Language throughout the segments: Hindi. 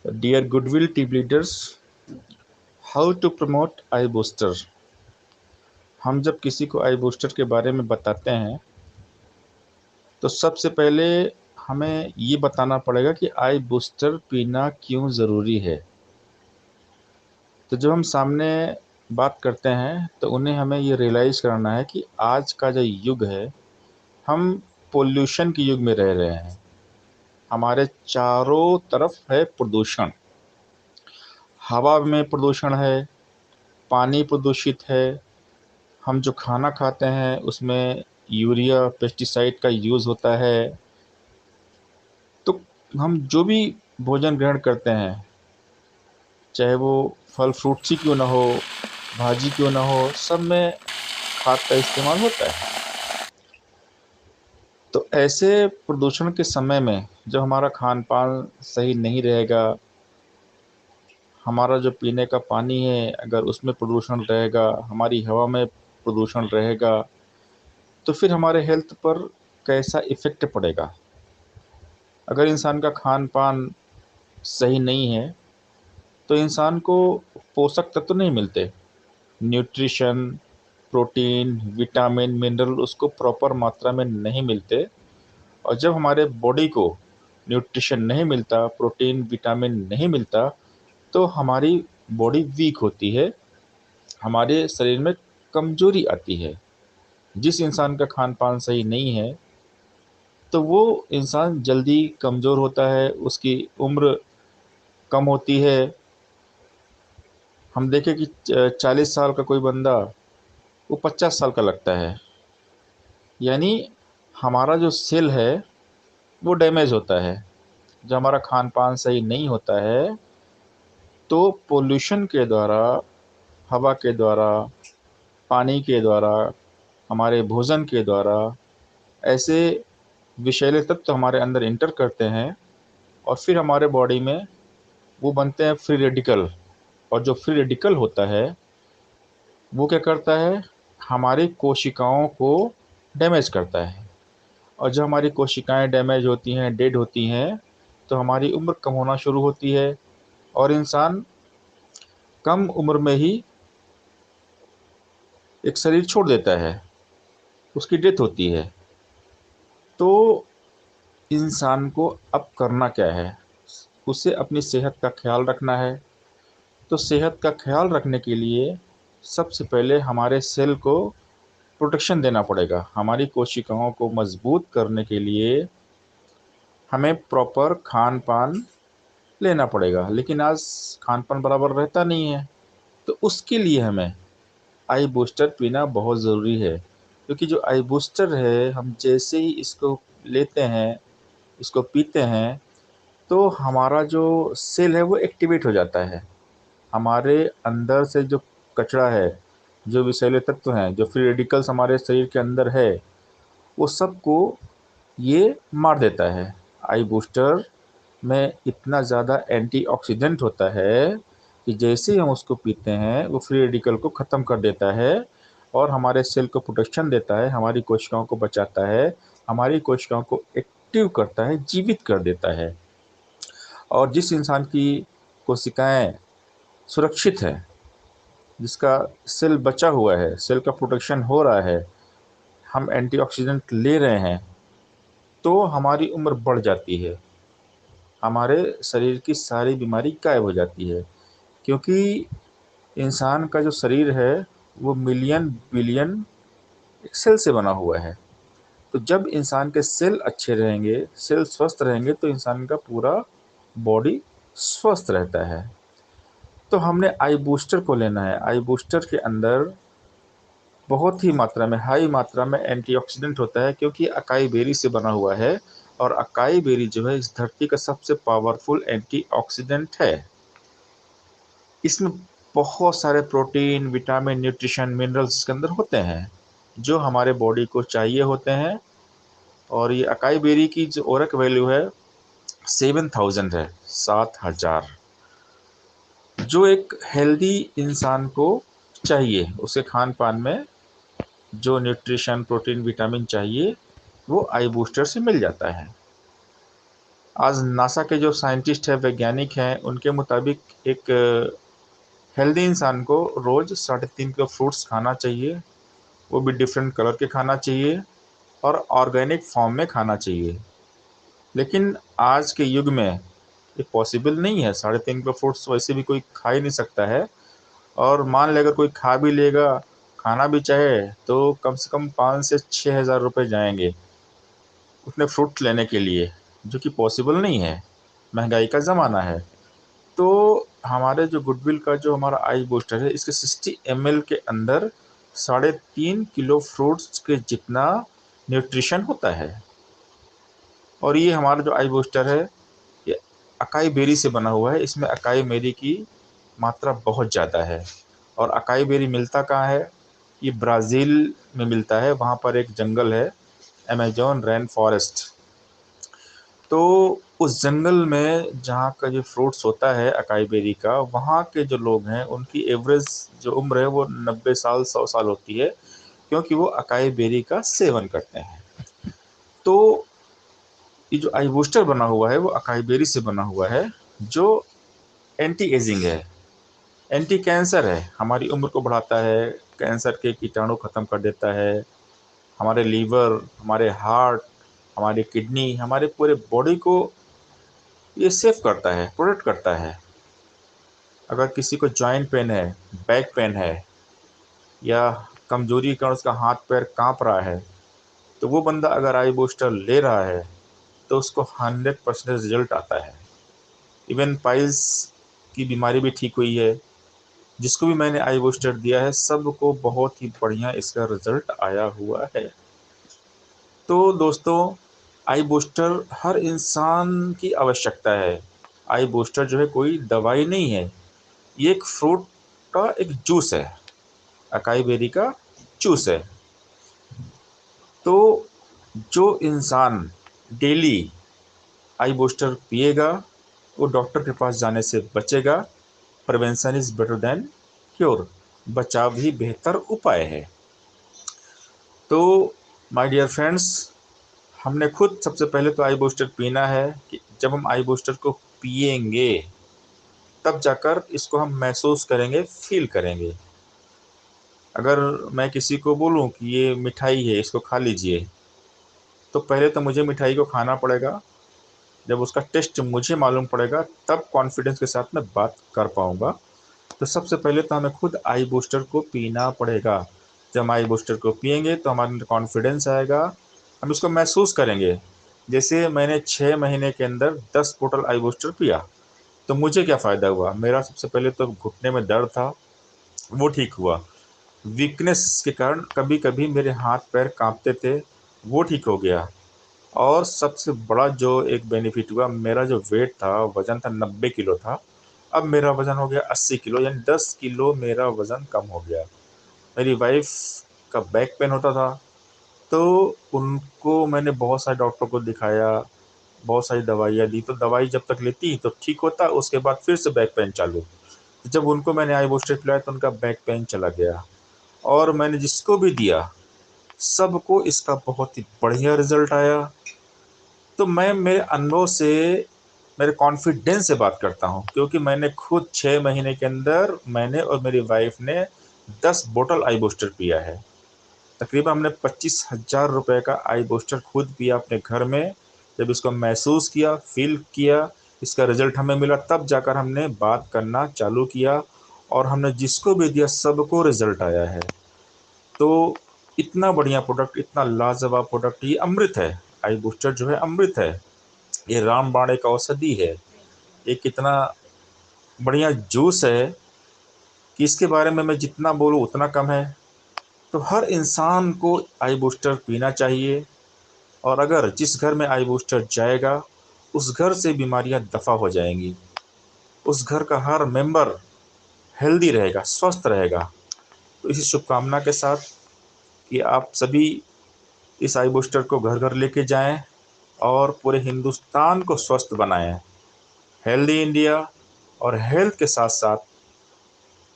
Dear Goodwill team leaders, how to promote I booster. हम जब किसी को आई बूस्टर के बारे में बताते हैं तो सबसे पहले हमें ये बताना पड़ेगा कि आई बूस्टर पीना क्यों ज़रूरी है। तो जब हम सामने बात करते हैं तो उन्हें हमें ये रियलाइज़ कराना है कि आज का जो युग है, हम पोल्यूशन के युग में रह रहे हैं। हमारे चारों तरफ है प्रदूषण। हवा में प्रदूषण है, पानी प्रदूषित है, हम जो खाना खाते हैं उसमें यूरिया पेस्टिसाइड का यूज़ होता है। तो हम जो भी भोजन ग्रहण करते हैं, चाहे वो फल फ्रूट्स ही क्यों ना हो, भाजी क्यों ना हो, सब में खाद का इस्तेमाल होता है। तो ऐसे प्रदूषण के समय में जब हमारा खान पान सही नहीं रहेगा, हमारा जो पीने का पानी है अगर उसमें प्रदूषण रहेगा, हमारी हवा में प्रदूषण रहेगा, तो फिर हमारे हेल्थ पर कैसा इफ़ेक्ट पड़ेगा। अगर इंसान का खान पान सही नहीं है तो इंसान को पोषक तत्व नहीं मिलते। न्यूट्रिशन, प्रोटीन, विटामिन, मिनरल उसको प्रॉपर मात्रा में नहीं मिलते। और जब हमारे बॉडी को न्यूट्रिशन नहीं मिलता, प्रोटीन, विटामिन नहीं मिलता, तो हमारी बॉडी वीक होती है, हमारे शरीर में कमजोरी आती है। जिस इंसान का खान पान सही नहीं है तो वो इंसान जल्दी कमज़ोर होता है, उसकी उम्र कम होती है। हम देखें कि 40 साल का कोई बंदा वो 50 साल का लगता है। यानी हमारा जो सेल है वो डैमेज होता है। जब हमारा खान पान सही नहीं होता है तो पोल्यूशन के द्वारा, हवा के द्वारा, पानी के द्वारा, हमारे भोजन के द्वारा ऐसे विषैले तत्व हमारे अंदर इंटर करते हैं और फिर हमारे बॉडी में वो बनते हैं फ्री रेडिकल। और जो फ्री रेडिकल होता है वो क्या करता है, हमारी कोशिकाओं को डैमेज करता है। और जब हमारी कोशिकाएं डैमेज होती हैं, डेड होती हैं, तो हमारी उम्र कम होना शुरू होती है और इंसान कम उम्र में ही एक शरीर छोड़ देता है, उसकी डेथ होती है। तो इंसान को अब करना क्या है, उसे अपनी सेहत का ख्याल रखना है। तो सेहत का ख्याल रखने के लिए सबसे पहले हमारे सेल को प्रोटेक्शन देना पड़ेगा। हमारी कोशिकाओं को मजबूत करने के लिए हमें प्रॉपर खान पान लेना पड़ेगा, लेकिन आज खान पान बराबर रहता नहीं है। तो उसके लिए हमें आई बूस्टर पीना बहुत ज़रूरी है। क्योंकि जो आई बूस्टर है, हम जैसे ही इसको लेते हैं, इसको पीते हैं, तो हमारा जो सेल है वो एक्टिवेट हो जाता है। हमारे अंदर से जो कचरा है, जो विषैले तत्व हैं, जो फ्री रेडिकल्स हमारे शरीर के अंदर है, वो सबको ये मार देता है। आई बूस्टर में इतना ज़्यादा एंटीऑक्सीडेंट होता है कि जैसे ही हम उसको पीते हैं वो फ्री रेडिकल को ख़त्म कर देता है और हमारे सेल को प्रोटेक्शन देता है, हमारी कोशिकाओं को बचाता है, हमारी कोशिकाओं को एक्टिव करता है, जीवित कर देता है। और जिस इंसान की कोशिकाएं सुरक्षित है, जिसका सेल बचा हुआ है, सेल का प्रोटेक्शन हो रहा है, हम एंटीऑक्सीडेंट ले रहे हैं, तो हमारी उम्र बढ़ जाती है, हमारे शरीर की सारी बीमारी गायब हो जाती है। क्योंकि इंसान का जो शरीर है वो मिलियन बिलियन सेल से बना हुआ है। तो जब इंसान के सेल अच्छे रहेंगे, सेल स्वस्थ रहेंगे, तो इंसान का पूरा बॉडी स्वस्थ रहता है। तो हमने आई बूस्टर को लेना है। आई बूस्टर के अंदर बहुत ही मात्रा में, हाई मात्रा में एंटीऑक्सीडेंट होता है, क्योंकि अकाई बेरी से बना हुआ है। और अकाई बेरी जो है इस धरती का सबसे पावरफुल एंटीऑक्सीडेंट है। इसमें बहुत सारे प्रोटीन, विटामिन, न्यूट्रिशन, मिनरल्स इसके अंदर होते हैं जो हमारे बॉडी को चाहिए होते हैं। और ये अकाई बेरी की जो ओरक वैल्यू है 7000 है, 7000, जो एक हेल्दी इंसान को चाहिए। उसे खान पान में जो न्यूट्रिशन, प्रोटीन, विटामिन चाहिए वो आई बूस्टर से मिल जाता है। आज नासा के जो साइंटिस्ट हैं, वैज्ञानिक हैं, उनके मुताबिक एक हेल्दी इंसान को रोज़ 3.5 किलो फ्रूट्स खाना चाहिए, वो भी डिफरेंट कलर के खाना चाहिए और ऑर्गेनिक फॉर्म में खाना चाहिए। लेकिन आज के युग में ये पॉसिबल नहीं है। 3.5 किलो फ्रूट्स वैसे भी कोई खा ही नहीं सकता है। और मान ले अगर कोई खा भी लेगा, खाना भी चाहे, तो कम से कम 5 से 6 हज़ार रुपये जाएंगे उतने फ्रूट लेने के लिए, जो कि पॉसिबल नहीं है। महंगाई का ज़माना है। तो हमारे जो गुडविल का जो हमारा आई बूस्टर है, इसके 60 ml के अंदर 3.5 किलो फ्रूट्स के जितना न्यूट्रिशन होता है। और ये हमारा जो आई बूस्टर है, ये अकाई बेरी से बना हुआ है। इसमें अकाई बेरी की मात्रा बहुत ज़्यादा है। और अकाई बेरी मिलता कहाँ है? ये ब्राज़ील में मिलता है। वहाँ पर एक जंगल है, अमेज़न रेन फॉरेस्ट। तो उस जंगल में जहाँ का जो फ्रूट्स होता है अकाई बेरी का, वहाँ के जो लोग हैं उनकी एवरेज जो उम्र है वो 90 साल 100 साल होती है, क्योंकि वो अकाई बेरी का सेवन करते हैं। तो ये जो आई बूस्टर बना हुआ है वो अकाई बेरी से बना हुआ है, जो एंटी एजिंग है, एंटी कैंसर है, हमारी उम्र को बढ़ाता है, कैंसर के कीटाणु खत्म कर देता है, हमारे लीवर, हमारे हार्ट, हमारी किडनी, हमारे पूरे बॉडी को ये सेफ करता है, प्रोटेक्ट करता है। अगर किसी को जॉइंट पेन है, बैक पेन है, या कमजोरी के कारण उसका हाथ पैर कांप रहा है, तो वो बंदा अगर आई बूस्टर ले रहा है तो उसको 100% रिजल्ट आता है। इवन पाइल्स की बीमारी भी ठीक हुई है। जिसको भी मैंने आई बूस्टर दिया है, सबको बहुत ही बढ़िया इसका रिजल्ट आया हुआ है। तो दोस्तों, आई बूस्टर हर इंसान की आवश्यकता है। आई बूस्टर जो है कोई दवाई नहीं है, ये एक फ्रूट का एक जूस है, अकाई बेरी का जूस है। तो जो इंसान डेली आई बूस्टर पिएगा, वो डॉक्टर के पास जाने से बचेगा। Prevention is better than cure, बचाव ही बेहतर उपाय है। तो माय डियर फ्रेंड्स, हमने खुद सबसे पहले तो आई बूस्टर पीना है। कि जब हम आई बूस्टर को पिएंगे, तब जाकर इसको हम महसूस करेंगे, फील करेंगे। अगर मैं किसी को बोलूं कि ये मिठाई है, इसको खा लीजिए, तो पहले तो मुझे मिठाई को खाना पड़ेगा। जब उसका टेस्ट मुझे मालूम पड़ेगा, तब कॉन्फिडेंस के साथ मैं बात कर पाऊंगा। तो सबसे पहले तो हमें खुद आई बूस्टर को पीना पड़ेगा। जब हम आई बूस्टर को पिएंगे तो हमारे अंदर कॉन्फिडेंस आएगा, हम इसको महसूस करेंगे। जैसे मैंने 6 महीने के अंदर 10 बोतल आई बूस्टर पिया, तो मुझे क्या फ़ायदा हुआ? मेरा सबसे पहले तो घुटने में दर्द था, वो ठीक हुआ। वीकनेस के कारण कभी कभी मेरे हाथ पैर कांपते थे, वो ठीक हो गया। और सबसे बड़ा जो एक बेनिफिट हुआ, मेरा जो वेट था, वज़न था 90 किलो था, अब मेरा वज़न हो गया 80 किलो, यानी 10 किलो मेरा वज़न कम हो गया। मेरी वाइफ का बैक पेन होता था, तो उनको मैंने बहुत सारे डॉक्टर को दिखाया, बहुत सारी दवाइयाँ दी। तो दवाई जब तक लेती तो ठीक होता, उसके बाद फिर से बैक पेन चालू। जब उनको मैंने आई बूस्टर पिलाया तो उनका बैक पेन चला गया। और मैंने जिसको भी दिया, सबको इसका बहुत ही बढ़िया रिजल्ट आया। तो मैं मेरे अनुभव से, मेरे कॉन्फिडेंस से बात करता हूँ, क्योंकि मैंने खुद 6 महीने के अंदर, मैंने और मेरी वाइफ ने 10 बोतल आई बूस्टर पिया है। तकरीबन हमने 25,000 रुपये का आई बूस्टर खुद पिया अपने घर में। जब इसको महसूस किया, फील किया, इसका रिजल्ट हमें मिला, तब जाकर हमने बात करना चालू किया। और हमने जिसको भी दिया, सबको रिजल्ट आया है। तो इतना बढ़िया प्रोडक्ट, इतना लाजवाब प्रोडक्ट, ये अमृत है। आई बूस्टर जो है अमृत है, ये रामबाण एक औषधि है। ये कितना बढ़िया जूस है कि इसके बारे में मैं जितना बोलूँ उतना कम है। तो हर इंसान को आई बूस्टर पीना चाहिए। और अगर जिस घर में आई बूस्टर जाएगा, उस घर से बीमारियां दफ़ा हो जाएंगी। उस घर का हर मेंबर हेल्दी रहेगा, स्वस्थ रहेगा। तो इसी शुभकामना के साथ कि आप सभी इस आई बूस्टर को घर घर लेके जाएं और पूरे हिंदुस्तान को स्वस्थ बनाएं। हेल्दी इंडिया और हेल्थ के साथ साथ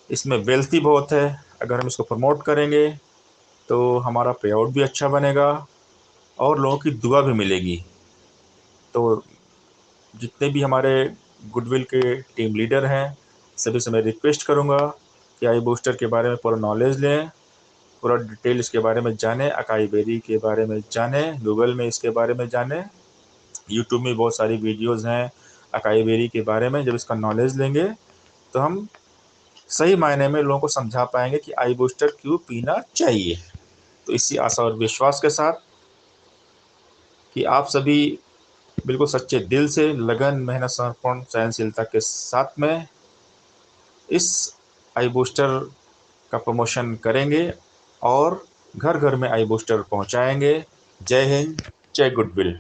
इसमें वेल्थी बहुत है। अगर हम इसको प्रमोट करेंगे तो हमारा पे आउट भी अच्छा बनेगा और लोगों की दुआ भी मिलेगी। तो जितने भी हमारे गुडविल के टीम लीडर हैं, सभी से मैं रिक्वेस्ट करूँगा कि आई बूस्टर के बारे में पूरा नॉलेज लें, पूरा डिटेल इसके बारे में जानें, अकाई बेरी के बारे में जानें, गूगल में इसके बारे में जानें, यूट्यूब में बहुत सारी वीडियोज़ हैं अकाई बेरी के बारे में। जब इसका नॉलेज लेंगे तो हम सही मायने में लोगों को समझा पाएंगे कि आई बूस्टर क्यों पीना चाहिए। तो इसी आशा और विश्वास के साथ कि आप सभी बिल्कुल सच्चे दिल से, लगन, मेहनत, समर्पण, सहनशीलता के साथ में इस आई बूस्टर का प्रमोशन करेंगे और घर घर में आई बूस्टर पहुंचाएंगे। जय हिंद, जय गुडविल।